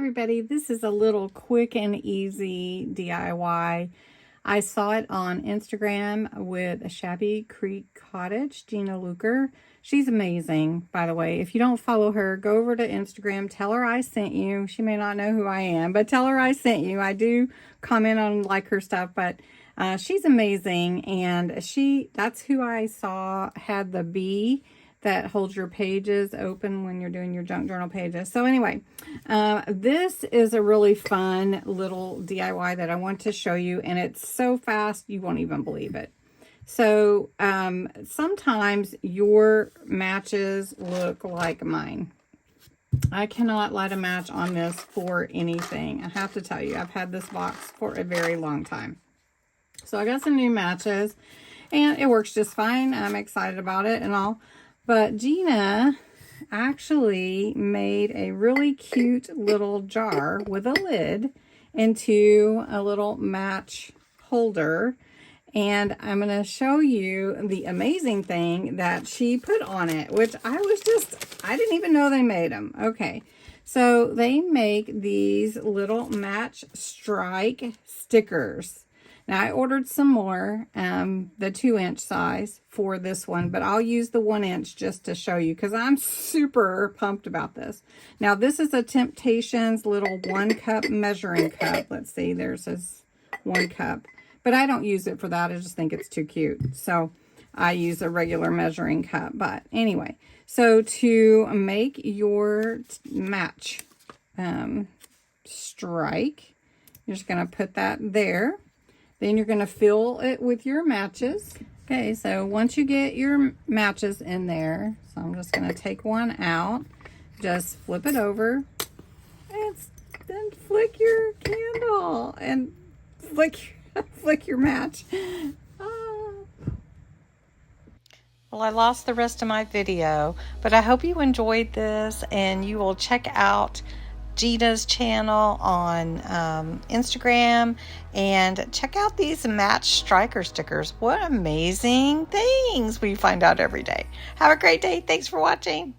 everybody, this is a little quick and easy DIY. I saw it on Instagram with a Shabby Creek Cottage, Gina Luker. She's amazing, by the way. If you don't follow her, go over to Instagram, tell her I sent you. She may not know who I am, but tell her I sent you. I do comment on like her stuff, but she's amazing, and that's who I saw had the bee that holds your pages open when you're doing your junk journal pages. So anyway, this is a really fun little DIY that I want to show you, and it's so fast you won't even believe it. So sometimes your matches look like mine. I cannot light a match on this for anything. I have to tell you, I've had this box for a very long time. So I got some new matches, and it works just fine. I'm excited about it and all. But Gina actually made a really cute little jar with a lid into a little match holder. And I'm going to show you the amazing thing that she put on it, which I didn't even know they made them. Okay, so they make these little match strike stickers. Now, I ordered some more, the 2-inch size for this one, but I'll use the 1-inch just to show you because I'm super pumped about this. Now, this is a Temptations little 1-cup measuring cup. Let's see, there's this 1 cup, but I don't use it for that. I just think it's too cute. So I use a regular measuring cup. But anyway, so to make your match strike, you're just going to put that there. Then you're going to fill it with your matches. Okay, so once you get your matches in there, so I'm just going to take one out, just flip it over, and then flick your candle and flick your match. Well, I lost the rest of my video, but I hope you enjoyed this, and you will check out Gina's channel on Instagram and check out these match striker stickers. What amazing things we find out every day. Have a great day. Thanks for watching.